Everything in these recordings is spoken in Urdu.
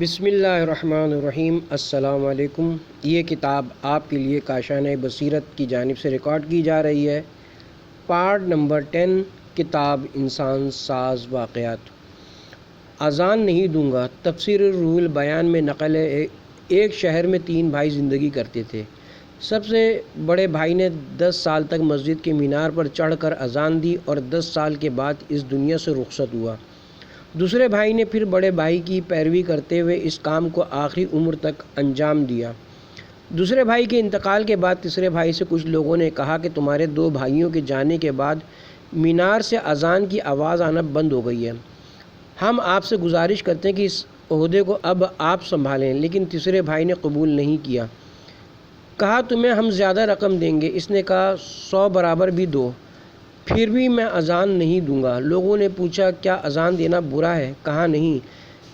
بسم اللہ الرحمن الرحیم۔ السلام علیکم۔ یہ کتاب آپ کے لیے کاشانہ بصیرت کی جانب سے ریکارڈ کی جا رہی ہے۔ پارٹ نمبر 10، کتاب انسان ساز واقعات۔ اذان نہیں دوں گا۔ تفسیر روح البیان میں نقل ہے، ایک شہر میں 3 بھائی زندگی کرتے تھے۔ سب سے بڑے بھائی نے 10 سال تک مسجد کے مینار پر چڑھ کر اذان دی اور 10 سال کے بعد اس دنیا سے رخصت ہوا۔ دوسرے بھائی نے پھر بڑے بھائی کی پیروی کرتے ہوئے اس کام کو آخری عمر تک انجام دیا۔ دوسرے بھائی کے انتقال کے بعد تیسرے بھائی سے کچھ لوگوں نے کہا کہ تمہارے 2 بھائیوں کے جانے کے بعد مینار سے اذان کی آواز آنا بند ہو گئی ہے۔ ہم آپ سے گزارش کرتے ہیں کہ اس عہدے کو اب آپ سنبھالیں، لیکن تیسرے بھائی نے قبول نہیں کیا۔ کہا تمہیں ہم زیادہ رقم دیں گے۔ اس نے کہا 100 برابر بھی دو، پھر بھی میں اذان نہیں دوں گا۔ لوگوں نے پوچھا کیا اذان دینا برا ہے؟ کہا نہیں،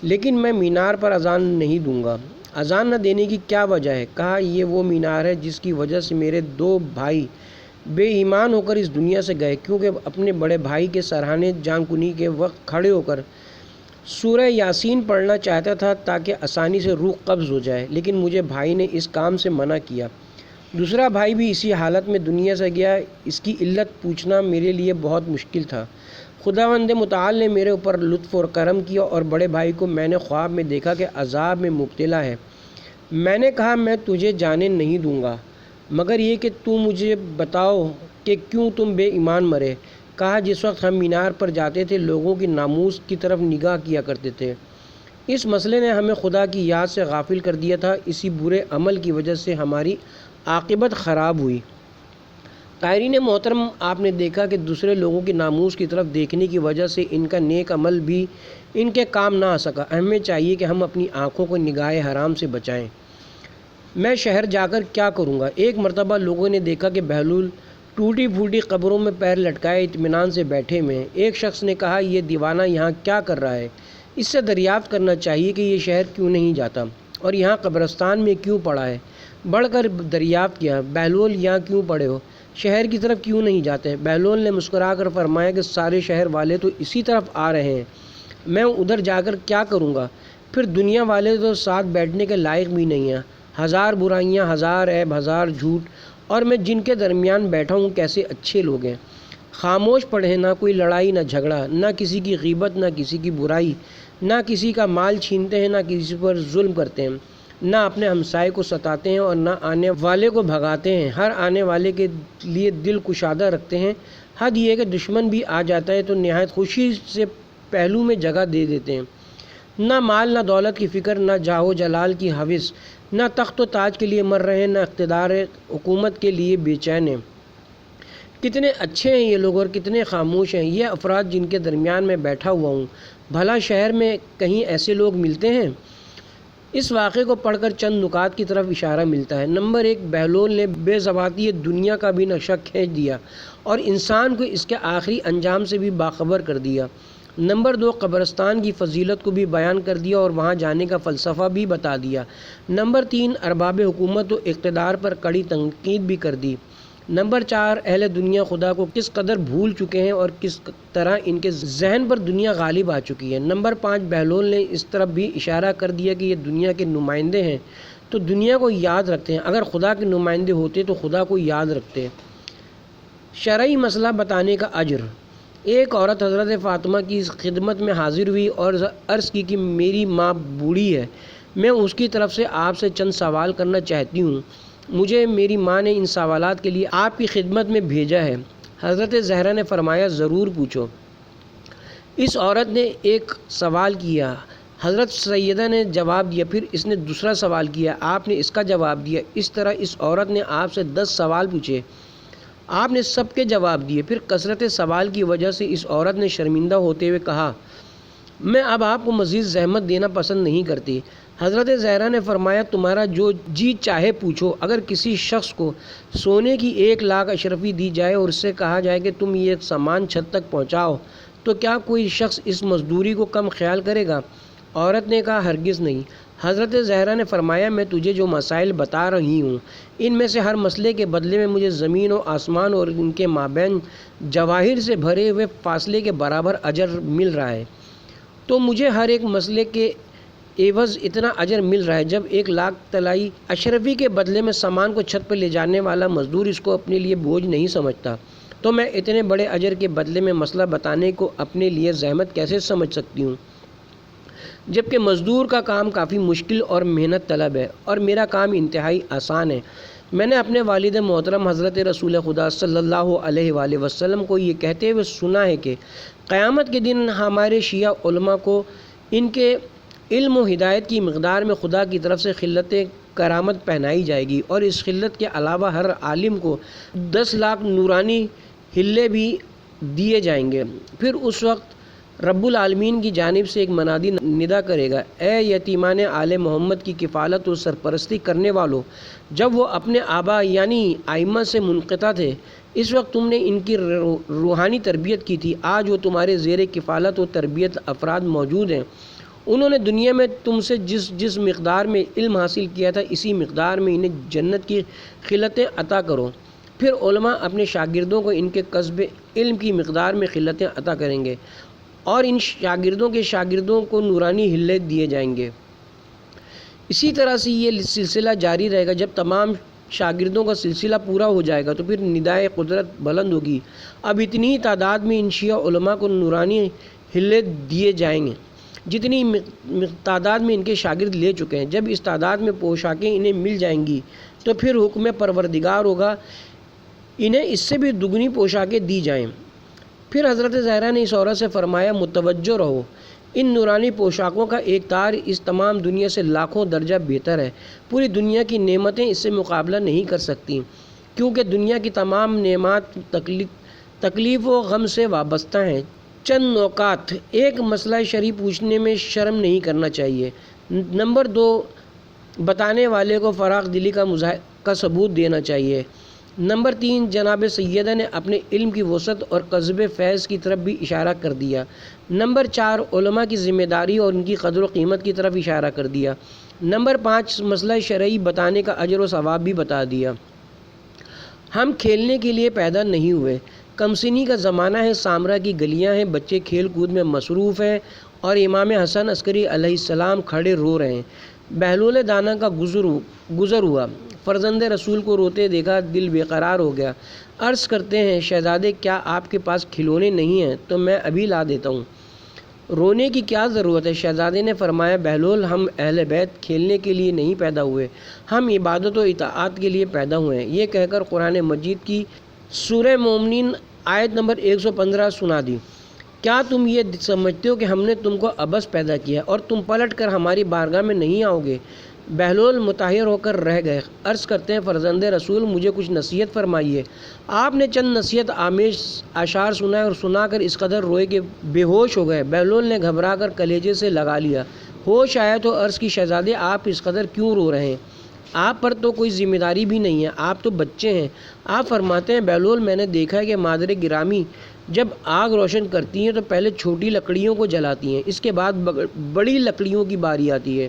لیکن میں مینار پر اذان نہیں دوں گا۔ اذان نہ دینے کی کیا وجہ ہے؟ کہا یہ وہ مینار ہے جس کی وجہ سے میرے 2 بھائی بے ایمان ہو کر اس دنیا سے گئے، کیونکہ اپنے بڑے بھائی کے سرہانے جان کنی کے وقت کھڑے ہو کر سورہ یاسین پڑھنا چاہتا تھا تاکہ آسانی سے روح قبض ہو جائے، لیکن مجھے بھائی نے اس کام سے منع کیا۔ دوسرا بھائی بھی اسی حالت میں دنیا سے گیا۔ اس کی علت پوچھنا میرے لیے بہت مشکل تھا۔ خداوند متعال نے میرے اوپر لطف اور کرم کیا اور بڑے بھائی کو میں نے خواب میں دیکھا کہ عذاب میں مبتلا ہے۔ میں نے کہا میں تجھے جانے نہیں دوں گا مگر یہ کہ تو مجھے بتاؤ کہ کیوں تم بے ایمان مرے۔ کہا جس وقت ہم مینار پر جاتے تھے لوگوں کی ناموس کی طرف نگاہ کیا کرتے تھے۔ اس مسئلے نے ہمیں خدا کی یاد سے غافل کر دیا تھا۔ اسی برے عمل کی وجہ سے ہماری عاقبت خراب ہوئی۔ قائرین محترم، آپ نے دیکھا کہ دوسرے لوگوں کی ناموس کی طرف دیکھنے کی وجہ سے ان کا نیک عمل بھی ان کے کام نہ آ سکا۔ ہمیں چاہیے کہ ہم اپنی آنکھوں کو نگاہ حرام سے بچائیں۔ میں شہر جا کر کیا کروں گا؟ ایک مرتبہ لوگوں نے دیکھا کہ بہلول ٹوٹی پھوٹی قبروں میں پیر لٹکائے اطمینان سے بیٹھے ہوئے ہیں۔ ایک شخص نے کہا یہ دیوانہ یہاں کیا کر رہا ہے؟ اس سے دریافت کرنا چاہیے کہ یہ شہر کیوں نہیں جاتا اور یہاں قبرستان میں کیوں پڑا ہے۔ بڑھ کر دریافت کیا بہلول یہاں کیوں پڑے ہو؟ شہر کی طرف کیوں نہیں جاتے؟ بہلول نے مسکرا کر فرمایا کہ سارے شہر والے تو اسی طرف آ رہے ہیں، میں ادھر جا کر کیا کروں گا؟ پھر دنیا والے تو ساتھ بیٹھنے کے لائق بھی نہیں ہیں۔ 1000 برائیاں، 1000 عیب، 1000 جھوٹ، اور میں جن کے درمیان بیٹھا ہوں کیسے اچھے لوگ ہیں۔ خاموش پڑھیں، نہ کوئی لڑائی نہ جھگڑا، نہ کسی کی غیبت نہ کسی کی برائی، نہ کسی کا مال چھینتے ہیں، نہ کسی پر ظلم کرتے ہیں، نہ اپنے ہمسائے کو ستاتے ہیں اور نہ آنے والے کو بھگاتے ہیں، ہر آنے والے کے لیے دل کشادہ رکھتے ہیں۔ حد یہ کہ دشمن بھی آ جاتا ہے تو نہایت خوشی سے پہلو میں جگہ دے دیتے ہیں۔ نہ مال نہ دولت کی فکر، نہ جاہ و جلال کی ہوس، نہ تخت و تاج کے لیے مر رہے ہیں، نہ اقتدار حکومت کے لیے بے چین ہیں۔ کتنے اچھے ہیں یہ لوگ اور کتنے خاموش ہیں یہ افراد جن کے درمیان میں بیٹھا ہوا ہوں۔ بھلا شہر میں کہیں ایسے لوگ ملتے ہیں؟ اس واقعے کو پڑھ کر چند نکات کی طرف اشارہ ملتا ہے۔ نمبر 1، بہلول نے بے ضابطگی دنیا کا بھی نقشہ کھینچ دیا اور انسان کو اس کے آخری انجام سے بھی باخبر کر دیا۔ نمبر 2، قبرستان کی فضیلت کو بھی بیان کر دیا اور وہاں جانے کا فلسفہ بھی بتا دیا۔ نمبر 3، ارباب حکومت و اقتدار پر کڑی تنقید بھی کر دی۔ نمبر 4، اہل دنیا خدا کو کس قدر بھول چکے ہیں اور کس طرح ان کے ذہن پر دنیا غالب آ چکی ہے۔ نمبر 5، بہلول نے اس طرف بھی اشارہ کر دیا کہ یہ دنیا کے نمائندے ہیں تو دنیا کو یاد رکھتے ہیں، اگر خدا کے نمائندے ہوتے تو خدا کو یاد رکھتے۔ شرعی مسئلہ بتانے کا اجر۔ ایک عورت حضرت فاطمہ کی خدمت میں حاضر ہوئی اور عرض کی کہ میری ماں بوڑھی ہے، میں اس کی طرف سے آپ سے چند سوال کرنا چاہتی ہوں۔ مجھے میری ماں نے ان سوالات کے لیے آپ کی خدمت میں بھیجا ہے۔ حضرت زہرا نے فرمایا ضرور پوچھو۔ اس عورت نے ایک سوال کیا، حضرت سیدہ نے جواب دیا، پھر اس نے دوسرا سوال کیا، آپ نے اس کا جواب دیا۔ اس طرح اس عورت نے آپ سے 10 سوال پوچھے، آپ نے سب کے جواب دیے۔ پھر کثرت سوال کی وجہ سے اس عورت نے شرمندہ ہوتے ہوئے کہا میں اب آپ کو مزید زحمت دینا پسند نہیں کرتی۔ حضرت زہرا نے فرمایا تمہارا جو جی چاہے پوچھو۔ اگر کسی شخص کو سونے کی 1 لاکھ اشرفی دی جائے اور اس سے کہا جائے کہ تم یہ سامان چھت تک پہنچاؤ تو کیا کوئی شخص اس مزدوری کو کم خیال کرے گا؟ عورت نے کہا ہرگز نہیں۔ حضرت زہرا نے فرمایا میں تجھے جو مسائل بتا رہی ہوں ان میں سے ہر مسئلے کے بدلے میں مجھے زمین و آسمان اور ان کے مابین جواہر سے بھرے ہوئے فاصلے کے برابر اجر مل رہا ہے، تو مجھے ہر ایک مسئلے کے ایوز اتنا اجر مل رہا ہے جب 1,00,000 طلائی اشرفی کے بدلے میں سامان کو چھت پر لے جانے والا مزدور اس کو اپنے لیے بوجھ نہیں سمجھتا، تو میں اتنے بڑے اجر کے بدلے میں مسئلہ بتانے کو اپنے لیے زحمت کیسے سمجھ سکتی ہوں، جبکہ مزدور کا کام کافی مشکل اور محنت طلب ہے اور میرا کام انتہائی آسان ہے۔ میں نے اپنے والد محترم حضرت رسول خدا صلی اللہ علیہ وآلہ وسلم کو یہ کہتے ہوئے سنا ہے کہ قیامت کے دن ہمارے شیعہ علماء کو ان کے علم و ہدایت کی مقدار میں خدا کی طرف سے خلت کرامت پہنائی جائے گی، اور اس خلت کے علاوہ ہر عالم کو 10,00,000 نورانی ہلے بھی دیے جائیں گے۔ پھر اس وقت رب العالمین کی جانب سے ایک منادی ندا کرے گا، اے یتیمان آل محمد کی کفالت و سرپرستی کرنے والوں، جب وہ اپنے آبا یعنی ائمہ سے منقطع تھے، اس وقت تم نے ان کی روحانی تربیت کی تھی، آج وہ تمہارے زیر کفالت و تربیت افراد موجود ہیں، انہوں نے دنیا میں تم سے جس مقدار میں علم حاصل کیا تھا اسی مقدار میں انہیں جنت کی خلتیں عطا کرو۔ پھر علماء اپنے شاگردوں کو ان کے کسب علم کی مقدار میں خلتیں عطا کریں گے اور ان شاگردوں کے شاگردوں کو نورانی ہلے دیے جائیں گے۔ اسی طرح سے یہ سلسلہ جاری رہے گا۔ جب تمام شاگردوں کا سلسلہ پورا ہو جائے گا تو پھر ندائے قدرت بلند ہوگی، اب اتنی ہی تعداد میں ان شیعہ علماء کو نورانی ہلے دیے جائیں گے جتنی تعداد میں ان کے شاگرد لے چکے ہیں۔ جب اس تعداد میں پوشاکیں انہیں مل جائیں گی تو پھر حکم پروردگار ہوگا انہیں اس سے بھی دگنی پوشاکیں دی جائیں۔ پھر حضرت زہرا نے اس عورت سے فرمایا، متوجہ رہو، ان نورانی پوشاکوں کا ایک تار اس تمام دنیا سے لاکھوں درجہ بہتر ہے، پوری دنیا کی نعمتیں اس سے مقابلہ نہیں کر سکتی، کیونکہ دنیا کی تمام نعمات تکلیف و غم سے وابستہ ہیں۔ چند نکات، ایک مسئلہ شرعی پوچھنے میں شرم نہیں کرنا چاہیے۔ نمبر 2، بتانے والے کو فراخ دلی کا ثبوت دینا چاہیے۔ نمبر 3، جناب سیدہ نے اپنے علم کی وسعت اور قصب فیض کی طرف بھی اشارہ کر دیا۔ نمبر 4، علماء کی ذمہ داری اور ان کی قدر و قیمت کی طرف اشارہ کر دیا۔ نمبر 5، مسئلہ شرعی بتانے کا اجر و ثواب بھی بتا دیا۔ ہم کھیلنے کے لیے پیدا نہیں ہوئے، کمسنی کا زمانہ ہے، سامرا کی گلیاں ہیں، بچے کھیل کود میں مصروف ہیں اور امام حسن عسکری علیہ السلام کھڑے رو رہے ہیں۔ بہلول دانا کا گزر ہوا، فرزند رسول کو روتے دیکھا، دل بے قرار ہو گیا، عرض کرتے ہیں، شہزادے کیا آپ کے پاس کھلونے نہیں ہیں تو میں ابھی لا دیتا ہوں، رونے کی کیا ضرورت ہے؟ شہزادے نے فرمایا، بہلول ہم اہل بیت کھیلنے کے لیے نہیں پیدا ہوئے، ہم عبادت و اطاعت کے لیے پیدا ہوئے ہیں۔ یہ کہہ کر قرآن مجید کی سورہ مومنین آیت نمبر 115 سنا دی۔ کیا تم یہ سمجھتے ہو کہ ہم نے تم کو عبث پیدا کیا اور تم پلٹ کر ہماری بارگاہ میں نہیں آؤ گے؟ بہلول متحیر ہو کر رہ گئے، عرض کرتے ہیں، فرزند رسول مجھے کچھ نصیحت فرمائیے۔ آپ نے چند نصیحت آمیز اشعار سنائے اور سنا کر اس قدر روئے کہ بے ہوش ہو گئے۔ بہلول نے گھبرا کر کلیجے سے لگا لیا، ہوش آیا تو عرض کی، شہزادے آپ اس قدر کیوں رو رہے ہیں؟ آپ پر تو کوئی ذمہ داری بھی نہیں ہے، آپ تو بچے ہیں۔ آپ فرماتے ہیں، بہلول میں نے دیکھا ہے کہ مادر گرامی جب آگ روشن کرتی ہیں تو پہلے چھوٹی لکڑیوں کو جلاتی ہیں، اس کے بعد بڑی لکڑیوں کی باری آتی ہے۔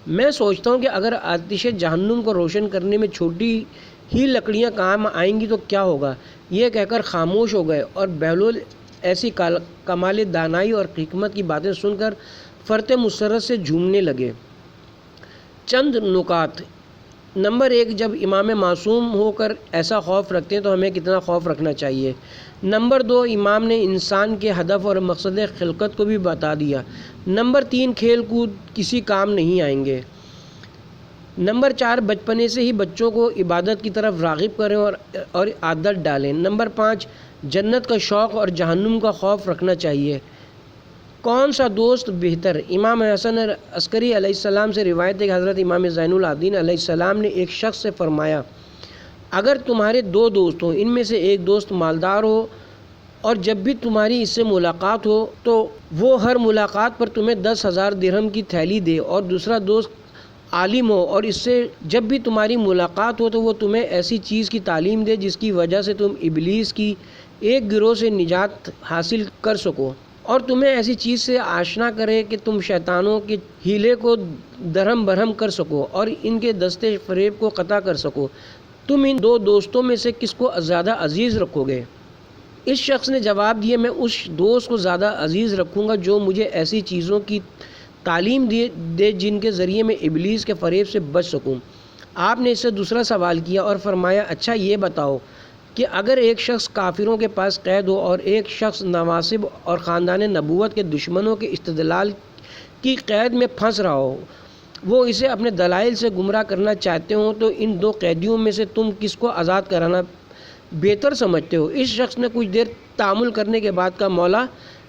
میں سوچتا ہوں کہ اگر آتش جہنم کو روشن کرنے میں چھوٹی ہی لکڑیاں کام آئیں گی تو کیا ہوگا؟ یہ کہہ کر خاموش ہو گئے اور بہلول ایسی کمال دانائی اور حکمت کی باتیں سن کر فرط مسرت سے جھومنے لگے۔ چند نکات، نمبر 1، جب امام معصوم ہو کر ایسا خوف رکھتے ہیں تو ہمیں کتنا خوف رکھنا چاہیے۔ نمبر 2، امام نے انسان کے ہدف اور مقصد خلقت کو بھی بتا دیا۔ نمبر 3، کھیل کود کسی کام نہیں آئیں گے۔ نمبر 4، بچپنے سے ہی بچوں کو عبادت کی طرف راغب کریں اور عادت ڈالیں۔ نمبر 5، جنت کا شوق اور جہنم کا خوف رکھنا چاہیے۔ کون سا دوست بہتر؟ امام حسن عسکری علیہ السلام سے روایت ہے کہ حضرت امام زین العابدین علیہ السلام نے ایک شخص سے فرمایا، اگر تمہارے 2 دوست ہوں، ان میں سے ایک دوست مالدار ہو اور جب بھی تمہاری اس سے ملاقات ہو تو وہ ہر ملاقات پر تمہیں 10,000 درہم کی تھیلی دے، اور دوسرا دوست عالم ہو اور اس سے جب بھی تمہاری ملاقات ہو تو وہ تمہیں ایسی چیز کی تعلیم دے جس کی وجہ سے تم ابلیس کی ایک گروہ سے نجات حاصل کر سکو، اور تمہیں ایسی چیز سے آشنا کرے کہ تم شیطانوں کے ہیلے کو درہم برہم کر سکو اور ان کے دستے فریب کو قطع کر سکو۔ تم ان 2 دوستوں میں سے کس کو زیادہ عزیز رکھو گے؟ اس شخص نے جواب دیا، میں اس دوست کو زیادہ عزیز رکھوں گا جو مجھے ایسی چیزوں کی تعلیم دے جن کے ذریعے میں ابلیس کے فریب سے بچ سکوں۔ آپ نے اس سے دوسرا سوال کیا اور فرمایا اچھا یہ بتاؤ کہ اگر ایک شخص کافروں کے پاس قید ہو اور ایک شخص نواسب اور خاندان نبوت کے دشمنوں کے استدلال کی قید میں پھنس رہا ہو، وہ اسے اپنے دلائل سے گمراہ کرنا چاہتے ہوں، تو ان دو قیدیوں میں سے تم کس کو آزاد کرانا بہتر سمجھتے ہو؟ اس شخص نے کچھ دیر تأمل کرنے کے بعد کہا مولا،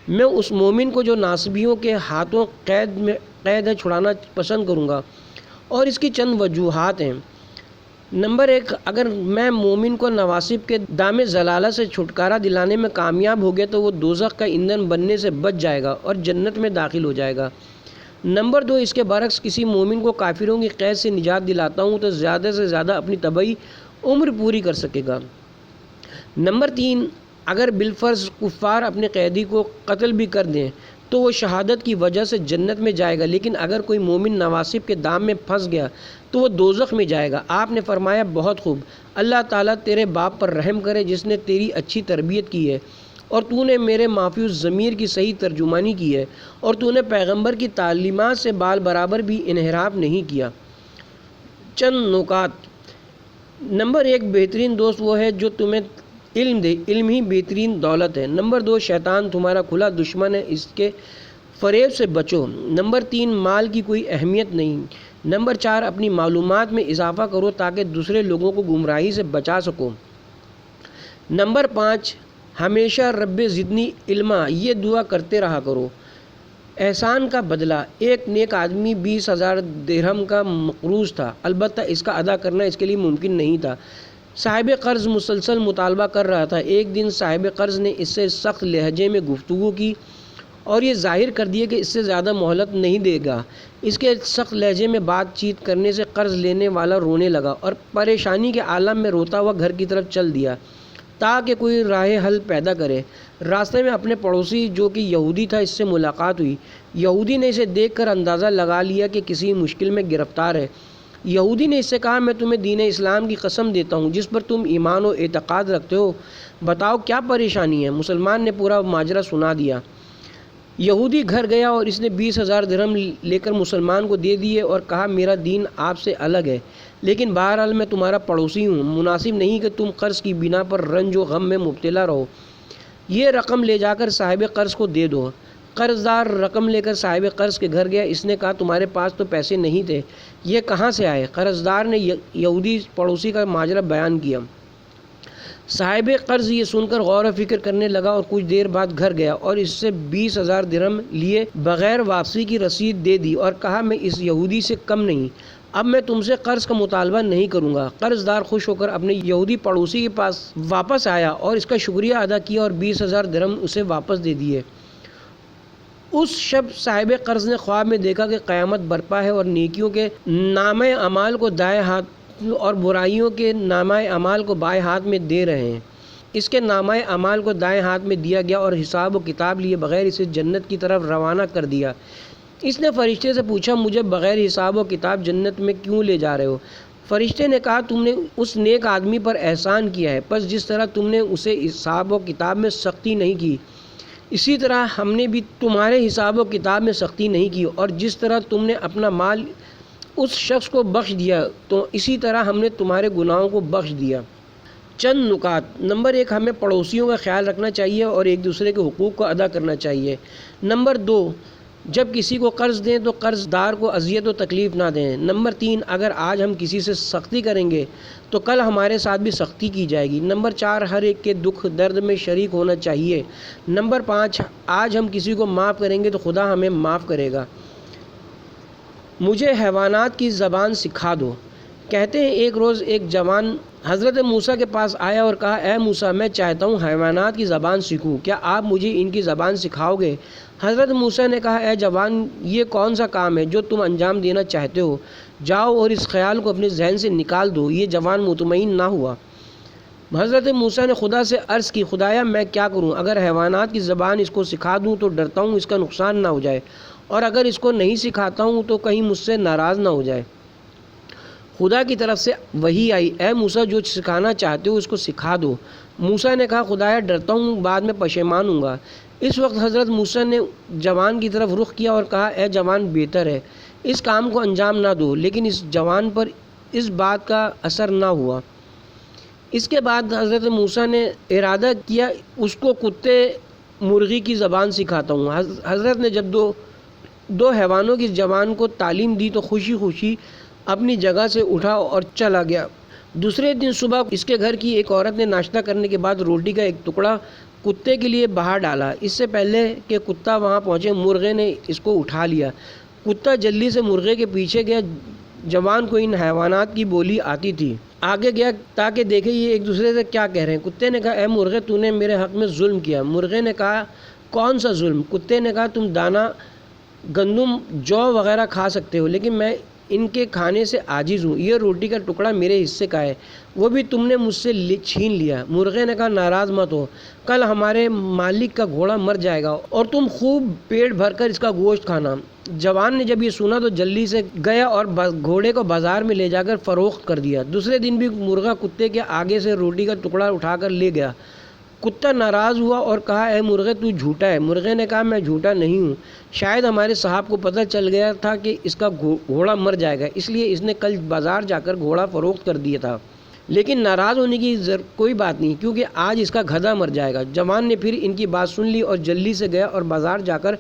میں اس مومن کو جو ناصبیوں کے ہاتھوں قید ہے چھڑانا پسند کروں گا، اور اس کی چند وجوہات ہیں۔ نمبر 1، اگر میں مومن کو نواسب کے دام ضلالہ سے چھٹکارا دلانے میں کامیاب ہو گیا تو وہ دوزخ کا ایندھن بننے سے بچ جائے گا اور جنت میں داخل ہو جائے گا۔ نمبر 2، اس کے برعکس کسی مومن کو کافروں کی قید سے نجات دلاتا ہوں تو زیادہ سے زیادہ اپنی طبعی عمر پوری کر سکے گا۔ نمبر 3، اگر بالفرض کفار اپنے قیدی کو قتل بھی کر دیں تو وہ شہادت کی وجہ سے جنت میں جائے گا، لیکن اگر کوئی مومن نواسب کے دام میں پھنس گیا تو وہ دوزخ میں جائے گا۔ آپ نے فرمایا بہت خوب، اللہ تعالیٰ تیرے باپ پر رحم کرے جس نے تیری اچھی تربیت کی ہے اور تو نے میرے مافیوس ضمیر کی صحیح ترجمانی کی ہے، اور تو نے پیغمبر کی تعلیمات سے بال برابر بھی انحراف نہیں کیا۔ چند نکات۔ نمبر 1، بہترین دوست وہ ہے جو تمہیں علم دے، علم ہی بہترین دولت ہے۔ نمبر 2، شیطان تمہارا کھلا دشمن ہے، اس کے فریب سے بچو۔ نمبر 3، مال کی کوئی اہمیت نہیں۔ نمبر 4، اپنی معلومات میں اضافہ کرو تاکہ دوسرے لوگوں کو گمراہی سے بچا سکو۔ نمبر 5، ہمیشہ رب زدنی علما یہ دعا کرتے رہا کرو۔ احسان کا بدلہ۔ ایک نیک آدمی 20,000 درہم کا مقروض تھا، البتہ اس کا ادا کرنا اس کے لیے ممکن نہیں تھا۔ صاحب قرض مسلسل مطالبہ کر رہا تھا۔ ایک دن صاحب قرض نے اس سے سخت لہجے میں گفتگو کی اور یہ ظاہر کر دیا کہ اس سے زیادہ مہلت نہیں دے گا۔ اس کے سخت لہجے میں بات چیت کرنے سے قرض لینے والا رونے لگا اور پریشانی کے عالم میں روتا ہوا گھر کی طرف چل دیا تاکہ کوئی راہ حل پیدا کرے۔ راستے میں اپنے پڑوسی جو کہ یہودی تھا اس سے ملاقات ہوئی۔ یہودی نے اسے دیکھ کر اندازہ لگا لیا کہ کسی مشکل میں گرفتار ہے۔ یہودی نے اس سے کہا میں تمہیں دین اسلام کی قسم دیتا ہوں جس پر تم ایمان و اعتقاد رکھتے ہو، بتاؤ کیا پریشانی ہے؟ مسلمان نے پورا ماجرا سنا دیا۔ یہودی گھر گیا اور اس نے 20,000 درہم لے کر مسلمان کو دے دیے اور کہا میرا دین آپ سے الگ ہے، لیکن بہرحال میں تمہارا پڑوسی ہوں، مناسب نہیں کہ تم قرض کی بنا پر رنج و غم میں مبتلا رہو، یہ رقم لے جا کر صاحب قرض کو دے دو۔ قرض دار رقم لے کر صاحب قرض کے گھر گیا۔ اس نے کہا تمہارے پاس تو پیسے نہیں تھے، یہ کہاں سے آئے؟ قرض دار نے یہودی پڑوسی کا ماجرا بیان کیا۔ صاحب قرض یہ سن کر غور و فکر کرنے لگا اور کچھ دیر بعد گھر گیا اور اس سے 20,000 درہم لیے بغیر واپسی کی رسید دے دی اور کہا میں اس یہودی سے کم نہیں، اب میں تم سے قرض کا مطالبہ نہیں کروں گا۔ قرض دار خوش ہو کر اپنے یہودی پڑوسی کے پاس واپس آیا اور اس کا شکریہ ادا کیا اور 20,000 درہم اسے واپس دے دیے۔ اس شب صاحب قرض نے خواب میں دیکھا کہ قیامت برپا ہے اور نیکیوں کے نامہ اعمال کو دائیں ہاتھ اور برائیوں کے نامہ اعمال کو بائیں ہاتھ میں دے رہے ہیں۔ اس کے نامہ اعمال کو دائیں ہاتھ میں دیا گیا اور حساب و کتاب لیے بغیر اسے جنت کی طرف روانہ کر دیا۔ اس نے فرشتے سے پوچھا مجھے بغیر حساب و کتاب جنت میں کیوں لے جا رہے ہو؟ فرشتے نے کہا تم نے اس نیک آدمی پر احسان کیا ہے، پس جس طرح تم نے اسے حساب و کتاب میں سختی نہیں کی اسی طرح ہم نے بھی تمہارے حساب و کتاب میں سختی نہیں کی، اور جس طرح تم نے اپنا مال اس شخص کو بخش دیا تو اسی طرح ہم نے تمہارے گناہوں کو بخش دیا۔ چند نکات۔ نمبر 1، ہمیں پڑوسیوں کا خیال رکھنا چاہیے اور ایک دوسرے کے حقوق کو ادا کرنا چاہیے۔ نمبر 2، جب کسی کو قرض دیں تو قرض دار کو اذیت و تکلیف نہ دیں۔ نمبر 3، اگر آج ہم کسی سے سختی کریں گے تو کل ہمارے ساتھ بھی سختی کی جائے گی۔ نمبر 4، ہر ایک کے دکھ درد میں شریک ہونا چاہیے۔ نمبر 5، آج ہم کسی کو معاف کریں گے تو خدا ہمیں معاف کرے گا۔ مجھے حیوانات کی زبان سکھا دو۔ کہتے ہیں ایک روز ایک جوان حضرت موسیٰ کے پاس آیا اور کہا اے موسیٰ میں چاہتا ہوں حیوانات کی زبان سیکھوں، کیا آپ مجھے ان کی زبان سکھاؤ گے؟ حضرت موسیٰ نے کہا اے جوان یہ کون سا کام ہے جو تم انجام دینا چاہتے ہو؟ جاؤ اور اس خیال کو اپنے ذہن سے نکال دو۔ یہ جوان مطمئن نہ ہوا۔ حضرت موسیٰ نے خدا سے عرض کی خدایا میں کیا کروں؟ اگر حیوانات کی زبان اس کو سکھا دوں تو ڈرتا ہوں اس کا نقصان نہ ہو جائے، اور اگر اس کو نہیں سکھاتا ہوں تو کہیں مجھ سے ناراض نہ ہو جائے۔ خدا کی طرف سے وحی آئی اے موسیٰ جو سکھانا چاہتے ہو اس کو سکھا دو۔ موسیٰ نے کہا خدایا ڈرتا ہوں بعد میں پشیمان ہوں گا۔ اس وقت حضرت موسیٰ نے جوان کی طرف رخ کیا اور کہا اے جوان بہتر ہے اس کام کو انجام نہ دو، لیکن اس جوان پر اس بات کا اثر نہ ہوا۔ اس کے بعد حضرت موسیٰ نے ارادہ کیا اس کو کتے مرغی کی زبان سکھاتا ہوں۔ حضرت نے جب دو حیوانوں کی جوان کو تعلیم دی تو خوشی خوشی اپنی جگہ سے اٹھا اور چلا گیا۔ دوسرے دن صبح اس کے گھر کی ایک عورت نے ناشتہ کرنے کے بعد روٹی کا ایک ٹکڑا کتے کے لیے باہر ڈالا۔ اس سے پہلے کہ کتا وہاں پہنچے مرغے نے اس کو اٹھا لیا۔ کتا جلدی سے مرغے کے پیچھے گیا۔ جوان کو ان حیوانات کی بولی آتی تھی، آگے گیا تاکہ دیکھے یہ ایک دوسرے سے کیا کہہ رہے ہیں۔ کتے نے کہا اے مرغے تو نے میرے حق میں ظلم کیا۔ مرغے نے کہا کون سا ظلم؟ کتے نے کہا تم دانہ گندم جو وغیرہ کھا سکتے ہو لیکن میں ان کے کھانے سے عاجز ہوں، یہ روٹی کا ٹکڑا میرے حصے کا ہے وہ بھی تم نے مجھ سے چھین لیا۔ مرغے نے کہا ناراض مت ہو، کل ہمارے مالک کا گھوڑا مر جائے گا اور تم خوب پیٹ بھر کر اس کا گوشت کھانا۔ جوان نے جب یہ سنا تو جلدی سے گیا اور گھوڑے کو بازار میں لے جا کر فروخت کر دیا۔ دوسرے دن بھی مرغا کتے کے آگے سے روٹی کا ٹکڑا اٹھا کر لے گیا۔ کتا ناراض ہوا اور کہا اے مرغے تو جھوٹا ہے۔ مرغے نے کہا میں جھوٹا نہیں ہوں، شاید ہمارے صاحب کو پتہ چل گیا تھا کہ اس کا گھوڑا مر جائے گا، اس لیے اس نے کل بازار جا کر گھوڑا فروخت کر دیا تھا، لیکن ناراض ہونے کی کوئی بات نہیں کیونکہ آج اس کا گدھا مر جائے گا۔ جوان نے پھر ان کی بات سن لی اور جلدی سے گیا اور بازار جا کر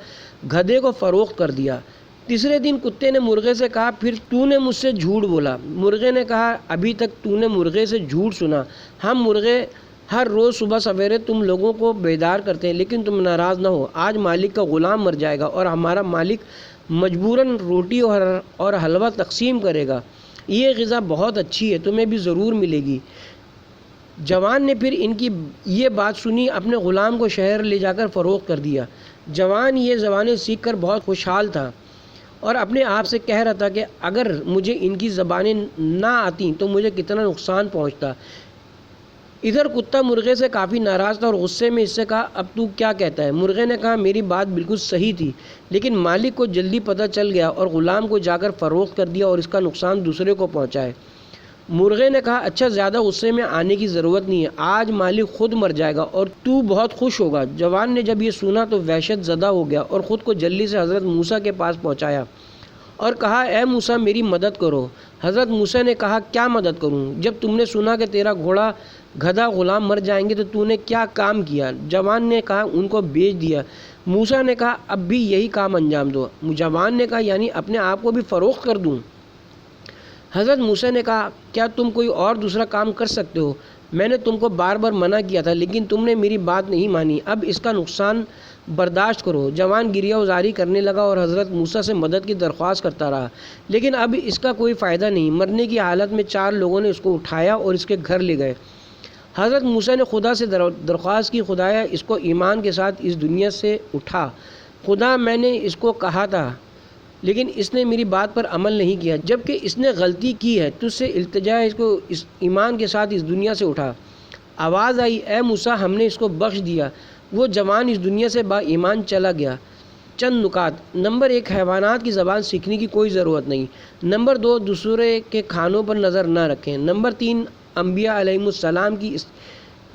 گدھے کو فروخت کر دیا۔ تیسرے دن کتے نے مرغے سے کہا پھر تو نے مجھ سے جھوٹ بولا۔ مرغے نے کہا ابھی تک تو نے مرغے سے جھوٹ سنا، ہم مرغے ہر روز صبح سویرے تم لوگوں کو بیدار کرتے ہیں لیکن تم ناراض نہ ہو، آج مالک کا غلام مر جائے گا اور ہمارا مالک مجبوراً روٹی اور حلوہ تقسیم کرے گا، یہ غذا بہت اچھی ہے، تمہیں بھی ضرور ملے گی۔ جوان نے پھر ان کی یہ بات سنی، اپنے غلام کو شہر لے جا کر فروخت کر دیا۔ جوان یہ زبانیں سیکھ کر بہت خوشحال تھا اور اپنے آپ سے کہہ رہا تھا کہ اگر مجھے ان کی زبانیں نہ آتیں تو مجھے کتنا نقصان پہنچتا۔ ادھر کتا مرغے سے کافی ناراض تھا اور غصے میں اس سے کہا اب تو کیا کہتا ہے؟ مرغے نے کہا میری بات بالکل صحیح تھی لیکن مالک کو جلدی پتہ چل گیا اور غلام کو جا کر فروخت کر دیا اور اس کا نقصان دوسرے کو پہنچائے۔ مرغے نے کہا اچھا زیادہ غصے میں آنے کی ضرورت نہیں ہے، آج مالک خود مر جائے گا اور تو بہت خوش ہوگا۔ جوان نے جب یہ سنا تو وحشت زدہ ہو گیا اور خود کو جلدی سے حضرت موسیٰ کے پاس پہنچایا اور کہا اے موسیٰ میری مدد کرو۔ حضرت موسیٰ نے کہا کیا مدد کروں؟ جب تم نے سنا کہ تیرا گھوڑا گدھا غلام مر جائیں گے تو نے کیا کام کیا؟ جوان نے کہا ان کو بیچ دیا۔ موسیٰ نے کہا اب بھی یہی کام انجام دو۔ جوان نے کہا یعنی اپنے آپ کو بھی فروخت کر دوں؟ حضرت موسیٰ نے کہا کیا تم کوئی اور دوسرا کام کر سکتے ہو؟ میں نے تم کو بار بار منع کیا تھا لیکن تم نے میری بات نہیں مانی، اب اس کا نقصان برداشت کرو۔ جوان گریہ وزاری کرنے لگا اور حضرت موسیٰ سے مدد کی درخواست کرتا رہا لیکن اب اس کا کوئی فائدہ نہیں۔ مرنے کی حالت میں 4 لوگوں نے اس کو اٹھایا اور اس کے گھر لے گئے۔ حضرت موسیٰ نے خدا سے درخواست کی خدایا اس کو ایمان کے ساتھ اس دنیا سے اٹھا، خدا میں نے اس کو کہا تھا لیکن اس نے میری بات پر عمل نہیں کیا، جبکہ اس نے غلطی کی ہے، تجھ سے التجا ہے اس کو اس ایمان کے ساتھ اس دنیا سے اٹھا۔ آواز آئی اے موسیٰ ہم نے اس کو بخش دیا۔ وہ جوان اس دنیا سے با ایمان چلا گیا۔ چند نکات۔ نمبر 1 حیوانات کی زبان سیکھنے کی کوئی ضرورت نہیں۔ نمبر 2 دوسرے کے کھانوں پر نظر نہ رکھیں۔ نمبر 3 انبیاء علیہ السلام کی اس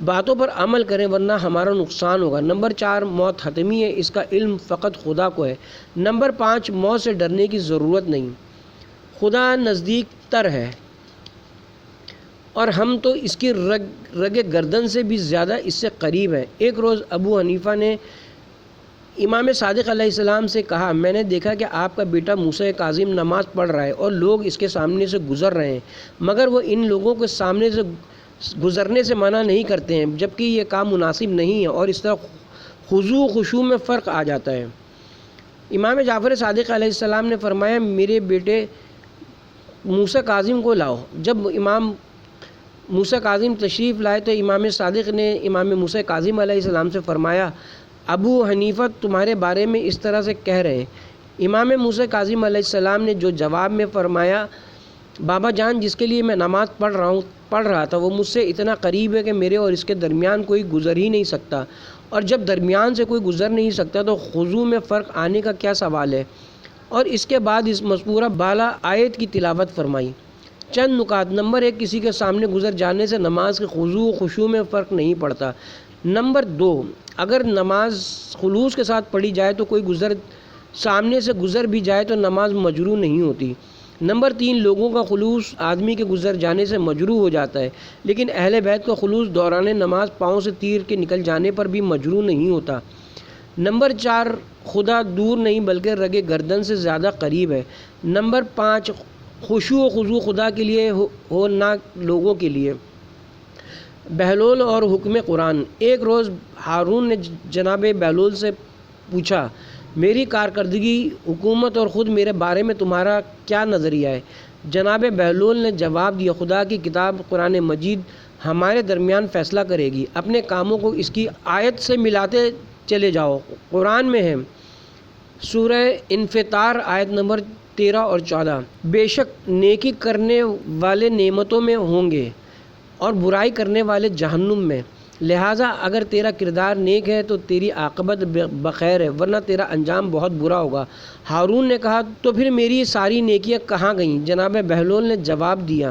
باتوں پر عمل کریں ورنہ ہمارا نقصان ہوگا۔ نمبر 4 موت حتمی ہے، اس کا علم فقط خدا کو ہے۔ نمبر 5 موت سے ڈرنے کی ضرورت نہیں، خدا نزدیک تر ہے اور ہم تو اس کی رگ گردن سے بھی زیادہ اس سے قریب ہے۔ ایک روز ابو حنیفہ نے امام صادق علیہ السلام سے کہا میں نے دیکھا کہ آپ کا بیٹا موسیٰ کاظم نماز پڑھ رہا ہے اور لوگ اس کے سامنے سے گزر رہے ہیں مگر وہ ان لوگوں کے سامنے سے گزرنے سے منع نہیں کرتے ہیں جبکہ یہ کام مناسب نہیں ہے اور اس طرح خضوع و خشوع میں فرق آ جاتا ہے۔ امام جعفر صادق علیہ السلام نے فرمایا میرے بیٹے موسیٰ کاظم کو لاؤ۔ جب امام موسیٰ کاظم تشریف لائے تو امام صادق نے امام موسیٰ کاظم علیہ السلام سے فرمایا ابو حنیفہ تمہارے بارے میں اس طرح سے کہہ رہے ہیں۔ امام موسیٰ کاظم علیہ السلام نے جو جواب میں فرمایا بابا جان جس کے لیے میں نماز پڑھ رہا تھا وہ مجھ سے اتنا قریب ہے کہ میرے اور اس کے درمیان کوئی گزر ہی نہیں سکتا، اور جب درمیان سے کوئی گزر نہیں سکتا تو خضوع میں فرق آنے کا کیا سوال ہے۔ اور اس کے بعد اس مذکورہ بالا آیت کی تلاوت فرمائی۔ چند نکات۔ نمبر 1 کسی کے سامنے گزر جانے سے نماز کے خضوع و خشوع میں فرق نہیں پڑتا۔ نمبر 2، اگر نماز خلوص کے ساتھ پڑھی جائے تو کوئی سامنے سے گزر بھی جائے تو نماز مجروح نہیں ہوتی۔ نمبر 3، لوگوں کا خلوص آدمی کے گزر جانے سے مجروح ہو جاتا ہے، لیکن اہل بیت کا خلوص دوران نماز پاؤں سے تیر کے نکل جانے پر بھی مجروح نہیں ہوتا۔ نمبر 4، خدا دور نہیں بلکہ رگ گردن سے زیادہ قریب ہے۔ نمبر 5، خشوع و خضوع خدا کے لیے ہو نہ لوگوں کے لیے۔ بہلول اور حکم قرآن۔ ایک روز ہارون نے جناب بہلول سے پوچھا، میری کارکردگی، حکومت اور خود میرے بارے میں تمہارا کیا نظریہ ہے؟ جناب بہلول نے جواب دیا، خدا کی کتاب قرآن مجید ہمارے درمیان فیصلہ کرے گی، اپنے کاموں کو اس کی آیت سے ملاتے چلے جاؤ۔ قرآن میں ہے، سورہ انفطار آیت نمبر 13 اور 14، بے شک نیکی کرنے والے نعمتوں میں ہوں گے اور برائی کرنے والے جہنم میں، لہٰذا اگر تیرا کردار نیک ہے تو تیری عاقبت بخیر ہے، ورنہ تیرا انجام بہت برا ہوگا۔ ہارون نے کہا، تو پھر میری ساری نیکیاں کہاں گئیں؟ جناب بہلول نے جواب دیا،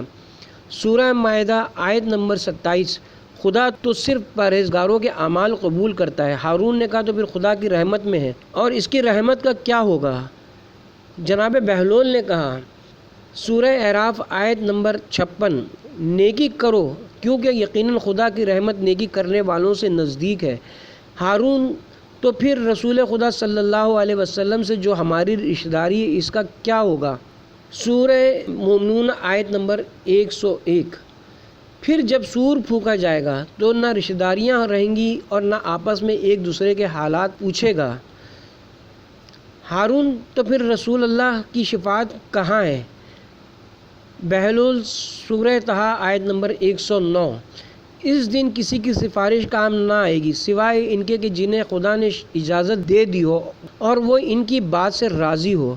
سورہ مائدہ آیت نمبر 27، خدا تو صرف پرہیزگاروں کے اعمال قبول کرتا ہے۔ ہارون نے کہا، تو پھر خدا کی رحمت میں ہے، اور اس کی رحمت کا کیا ہوگا؟ جناب بہلول نے کہا، سورہ اعراف آیت نمبر 56، نیکی کرو کیونکہ یقیناً خدا کی رحمت نیکی کرنے والوں سے نزدیک ہے۔ ہارون، تو پھر رسول خدا صلی اللہ علیہ وسلم سے جو ہماری رشتہ داری ہے اس کا کیا ہوگا؟ سورہ مومنون آیت نمبر 101، پھر جب سور پھونکا جائے گا تو نہ رشتہ داریاں رہیں گی اور نہ آپس میں ایک دوسرے کے حالات پوچھے گا۔ ہارون، تو پھر رسول اللہ کی شفاعت کہاں ہے؟ بہلول، سورہ طٰہٰ آیت نمبر 109، اس دن کسی کی سفارش کام نہ آئے گی سوائے ان کے کہ جنہیں خدا نے اجازت دے دی ہو اور وہ ان کی بات سے راضی ہو۔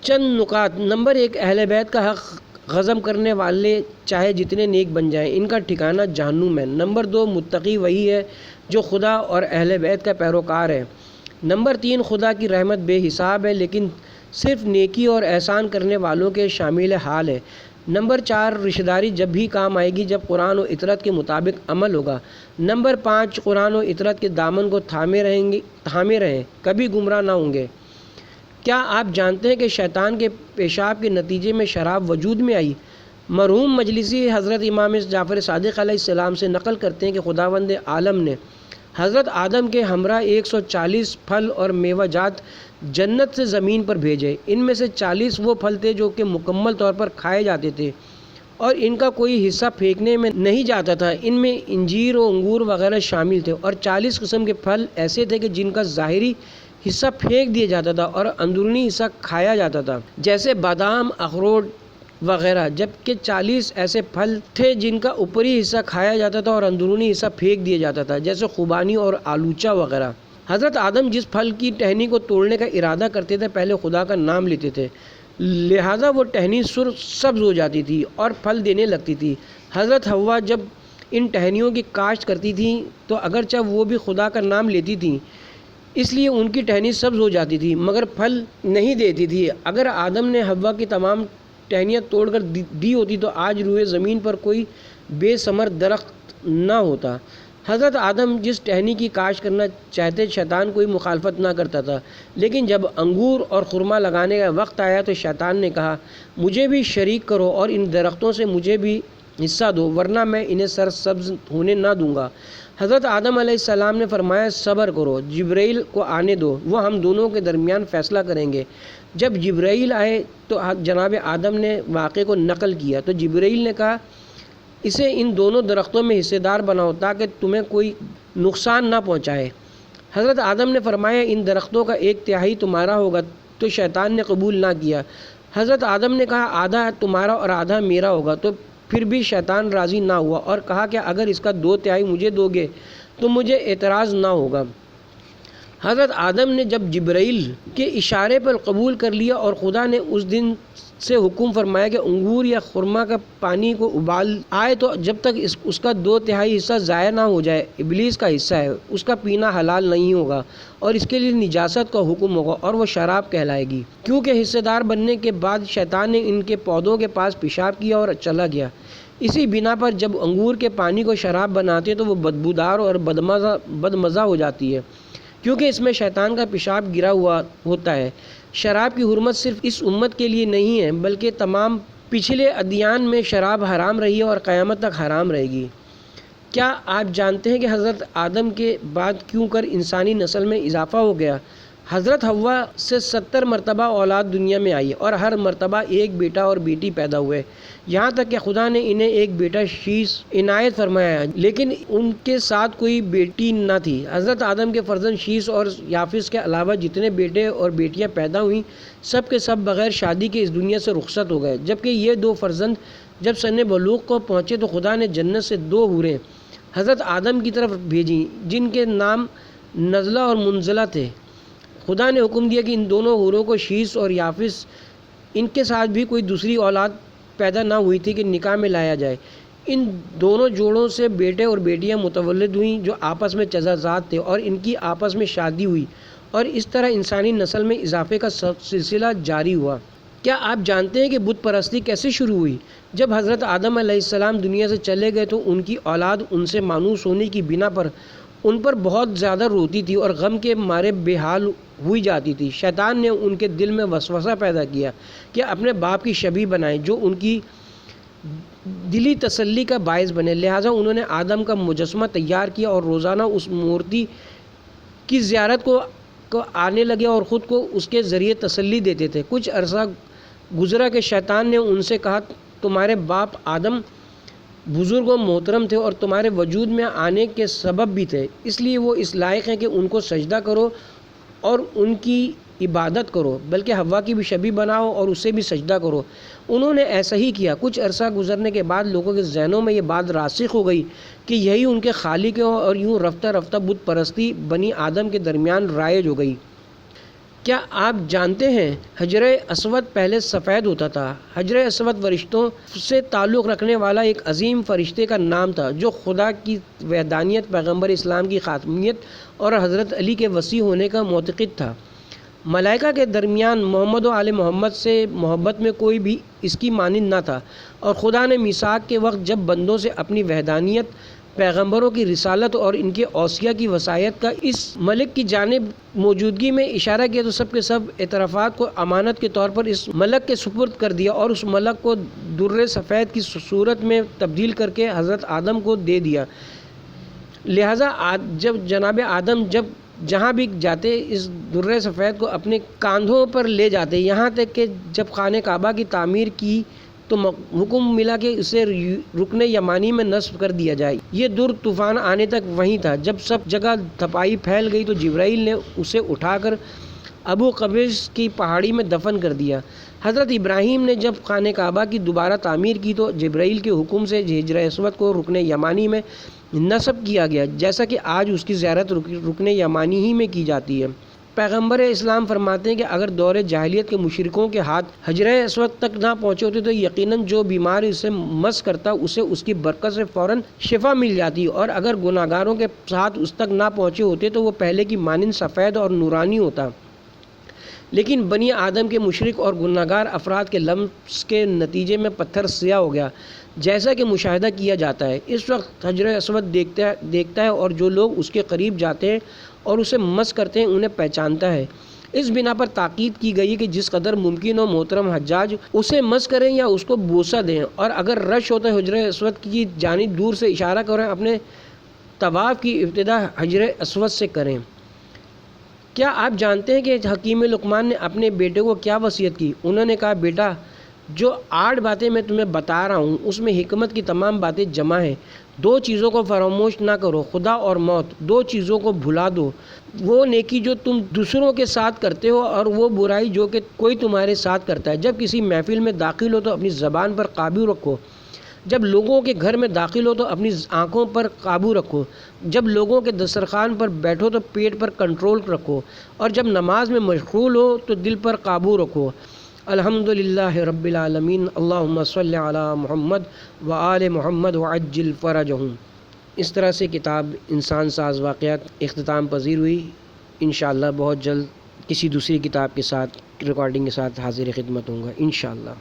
چند نکات۔ نمبر 1، اہل بیت کا حق غضب کرنے والے چاہے جتنے نیک بن جائیں، ان کا ٹھکانہ جہنم ہے۔ نمبر 2، متقی وہی ہے جو خدا اور اہل بیت کا پیروکار ہے۔ نمبر 3، خدا کی رحمت بے حساب ہے لیکن صرف نیکی اور احسان کرنے والوں کے شامل حال ہے۔ نمبر 4، رشتہ داری جب بھی کام آئے گی جب قرآن و اطرت کے مطابق عمل ہوگا۔ نمبر 5، قرآن و اطرت کے دامن کو تھامے رہیں، کبھی گمراہ نہ ہوں گے۔ کیا آپ جانتے ہیں کہ شیطان کے پیشاب کے نتیجے میں شراب وجود میں آئی؟ مرحوم مجلسی حضرت امام جعفر صادق علیہ السلام سے نقل کرتے ہیں کہ خداوند عالم نے حضرت آدم کے ہمراہ 140 پھل اور میوہ جات جنت سے زمین پر بھیجے۔ ان میں سے 40 وہ پھل تھے جو کہ مکمل طور پر کھائے جاتے تھے اور ان کا کوئی حصہ پھینکنے میں نہیں جاتا تھا۔ ان میں انجیر و انگور وغیرہ شامل تھے، اور 40 قسم کے پھل ایسے تھے کہ جن کا ظاہری حصہ پھینک دیا جاتا تھا اور اندرونی حصہ کھایا جاتا تھا، جیسے بادام، اخروٹ وغیرہ، جبکہ 40 ایسے پھل تھے جن کا اوپری حصہ کھایا جاتا تھا اور اندرونی حصہ پھینک دیا جاتا تھا، جیسے خوبانی اور آلوچہ وغیرہ۔ حضرت آدم جس پھل کی ٹہنی کو توڑنے کا ارادہ کرتے تھے پہلے خدا کا نام لیتے تھے، لہٰذا وہ ٹہنی سبز ہو جاتی تھی اور پھل دینے لگتی تھی۔ حضرت حوا جب ان ٹہنیوں کی کاشت کرتی تھیں تو اگرچہ وہ بھی خدا کا نام لیتی تھیں اس لیے ان کی ٹہنی سبز ہو جاتی تھی مگر پھل نہیں دیتی تھی۔ اگر آدم نے حوا کی تمام ٹہنیاں توڑ کر دی ہوتی تو آج روئے زمین پر کوئی بے ثمر درخت نہ ہوتا۔ حضرت آدم جس ٹہنی کی کاشت کرنا چاہتے شیطان کوئی مخالفت نہ کرتا تھا، لیکن جب انگور اور خرما لگانے کا وقت آیا تو شیطان نے کہا، مجھے بھی شریک کرو اور ان درختوں سے مجھے بھی حصہ دو ورنہ میں انہیں سرسبز ہونے نہ دوں گا۔ حضرت آدم علیہ السلام نے فرمایا، صبر کرو، جبرائیل کو آنے دو، وہ ہم دونوں کے درمیان فیصلہ کریں گے۔ جب جبرائیل آئے تو جناب آدم نے واقعے کو نقل کیا تو جبرائیل نے کہا، اسے ان دونوں درختوں میں حصے دار بناؤ تاکہ تمہیں کوئی نقصان نہ پہنچائے۔ حضرت آدم نے فرمایا، ان درختوں کا 1/3 تمہارا ہوگا، تو شیطان نے قبول نہ کیا۔ حضرت آدم نے کہا، آدھا تمہارا اور آدھا میرا ہوگا، تو پھر بھی شیطان راضی نہ ہوا اور کہا کہ اگر اس کا 2/3 مجھے دو گے تو مجھے اعتراض نہ ہوگا۔ حضرت آدم نے جب جبرائیل کے اشارے پر قبول کر لیا اور خدا نے اس دن سے حکم فرمایا کہ انگور یا خرما کا پانی کو ابال آئے تو جب تک اس کا 2/3 حصہ ضائع نہ ہو جائے، ابلیس کا حصہ ہے، اس کا پینا حلال نہیں ہوگا اور اس کے لیے نجاست کا حکم ہوگا اور وہ شراب کہلائے گی، کیونکہ حصے دار بننے کے بعد شیطان نے ان کے پودوں کے پاس پیشاب کیا اور چلا گیا۔ اسی بنا پر جب انگور کے پانی کو شراب بناتے ہیں تو وہ بدبودار اور بدمزہ ہو جاتی ہے، کیونکہ اس میں شیطان کا پیشاب گرا ہوا ہوتا ہے۔ شراب کی حرمت صرف اس امت کے لیے نہیں ہے بلکہ تمام پچھلے ادیان میں شراب حرام رہی ہے اور قیامت تک حرام رہے گی۔ کیا آپ جانتے ہیں کہ حضرت آدم کے بعد کیوں کر انسانی نسل میں اضافہ ہو گیا؟ حضرت حوا سے 70 مرتبہ اولاد دنیا میں آئی اور ہر مرتبہ ایک بیٹا اور بیٹی پیدا ہوئے، یہاں تک کہ خدا نے انہیں ایک بیٹا شیش عنایت فرمایا، لیکن ان کے ساتھ کوئی بیٹی نہ تھی۔ حضرت آدم کے فرزند شیش اور یافس کے علاوہ جتنے بیٹے اور بیٹیاں پیدا ہوئیں سب کے سب بغیر شادی کے اس دنیا سے رخصت ہو گئے، جبکہ یہ دو فرزند جب سن بلوغ کو پہنچے تو خدا نے جنت سے 2 حوریں حضرت آدم کی طرف بھیجیں جن کے نام نزلہ اور منزلہ تھے۔ خدا نے حکم دیا کہ ان دونوں حوروں کو شیش اور یافس، ان کے ساتھ بھی کوئی دوسری اولاد پیدا نہ ہوئی تھی کہ نکاح میں لایا جائے۔ ان دونوں جوڑوں سے بیٹے اور بیٹیاں متولد ہوئیں جو آپس میں چزازاد تھے اور ان کی آپس میں شادی ہوئی اور اس طرح انسانی نسل میں اضافے کا سلسلہ جاری ہوا۔ کیا آپ جانتے ہیں کہ بت پرستی کیسے شروع ہوئی؟ جب حضرت آدم علیہ السلام دنیا سے چلے گئے تو ان کی اولاد ان سے مانوس ہونے کی بنا پر ان پر بہت زیادہ روتی تھی اور غم کے مارے بے حال ہوئی جاتی تھی۔ شیطان نے ان کے دل میں وسوسہ پیدا کیا کہ اپنے باپ کی شبیہ بنائیں جو ان کی دلی تسلی کا باعث بنے، لہٰذا انہوں نے آدم کا مجسمہ تیار کیا اور روزانہ اس مورتی کی زیارت کو آنے لگے اور خود کو اس کے ذریعے تسلی دیتے تھے۔ کچھ عرصہ گزرا کہ شیطان نے ان سے کہا، تمہارے باپ آدم بزرگ و محترم تھے اور تمہارے وجود میں آنے کے سبب بھی تھے، اس لیے وہ اس لائق ہیں کہ ان کو سجدہ کرو اور ان کی عبادت کرو، بلکہ حوا کی بھی شبیہ بناؤ اور اسے بھی سجدہ کرو۔ انہوں نے ایسا ہی کیا۔ کچھ عرصہ گزرنے کے بعد لوگوں کے ذہنوں میں یہ بات راسخ ہو گئی کہ یہی ان کے خالق ہیں اور یوں رفتہ رفتہ بت پرستی بنی آدم کے درمیان رائج ہو گئی۔ کیا آپ جانتے ہیں حجر اسود پہلے سفید ہوتا تھا؟ حجر اسود فرشتوں سے تعلق رکھنے والا ایک عظیم فرشتے کا نام تھا جو خدا کی وحدانیت، پیغمبر اسلام کی خاتمیت اور حضرت علی کے وسیع ہونے کا معتقد تھا۔ ملائکہ کے درمیان محمد و آل محمد سے محبت میں کوئی بھی اس کی مانند نہ تھا، اور خدا نے میثاق کے وقت جب بندوں سے اپنی وحدانیت، پیغمبروں کی رسالت اور ان کے اوصیاء کی وصایت کا اس ملک کی جانب موجودگی میں اشارہ کیا تو سب کے سب اعترافات کو امانت کے طور پر اس ملک کے سپرد کر دیا اور اس ملک کو در سفید کی صورت میں تبدیل کر کے حضرت آدم کو دے دیا۔ لہٰذا جب جناب آدم جہاں بھی جاتے اس در سفید کو اپنے کاندھوں پر لے جاتے، یہاں تک کہ جب خانہ کعبہ کی تعمیر کی تو حکم ملا کہ اسے رکن یمانی میں نصب کر دیا جائے۔ یہ در طوفان آنے تک وہیں تھا۔ جب سب جگہ تپائی پھیل گئی تو جبرائیل نے اسے اٹھا کر ابو قبیس کی پہاڑی میں دفن کر دیا۔ حضرت ابراہیم نے جب خانہ کعبہ کی دوبارہ تعمیر کی تو جبرائیل کے حکم سے حجر اسود کو رکن یمانی میں نصب کیا گیا، جیسا کہ آج اس کی زیارت رکن یمانی ہی میں کی جاتی ہے۔ پیغمبر اسلام فرماتے ہیں کہ اگر دور جاہلیت کے مشرکوں کے ہاتھ حجر اسود تک نہ پہنچے ہوتے تو یقیناً جو بیمار اسے مس کرتا اسے اس کی برکت سے فوراً شفا مل جاتی، اور اگر گناہگاروں کے ساتھ اس تک نہ پہنچے ہوتے تو وہ پہلے کی مانند سفید اور نورانی ہوتا۔ لیکن بنی آدم کے مشرک اور گناہگار افراد کے لمس کے نتیجے میں پتھر سیاہ ہو گیا، جیسا کہ مشاہدہ کیا جاتا ہے۔ اس وقت حجر اسود دیکھتا ہے اور جو لوگ اس کے قریب جاتے ہیں اور اسے مس کرتے ہیں انہیں پہچانتا ہے۔ اس بنا پر تاکید کی گئی کہ جس قدر ممکن ہو محترم حجاج اسے مس کریں یا اس کو بوسہ دیں، اور اگر رش ہوتا ہے حجر اسود کی جانب دور سے اشارہ کریں، اپنے طواف کی ابتدا حجر اسود سے کریں۔ کیا آپ جانتے ہیں کہ حکیم لقمان نے اپنے بیٹے کو کیا وصیت کی؟ انہوں نے کہا، بیٹا، جو 8 باتیں میں تمہیں بتا رہا ہوں اس میں حکمت کی تمام باتیں جمع ہیں۔ 2 چیزوں کو فراموش نہ کرو، خدا اور موت۔ 2 چیزوں کو بھلا دو، وہ نیکی جو تم دوسروں کے ساتھ کرتے ہو اور وہ برائی جو کہ کوئی تمہارے ساتھ کرتا ہے۔ جب کسی محفل میں داخل ہو تو اپنی زبان پر قابو رکھو، جب لوگوں کے گھر میں داخل ہو تو اپنی آنکھوں پر قابو رکھو، جب لوگوں کے دسترخوان پر بیٹھو تو پیٹ پر کنٹرول رکھو، اور جب نماز میں مشغول ہو تو دل پر قابو رکھو۔ الحمدللہ رب العالمین، اللہم صلی علی محمد وآل محمد وعجل فرجہم۔ اس طرح سے کتاب انسان ساز واقعات اختتام پذیر ہوئی۔ انشاءاللہ بہت جلد کسی دوسری کتاب کے ساتھ ریکارڈنگ کے ساتھ حاضر خدمت ہوں گا انشاءاللہ۔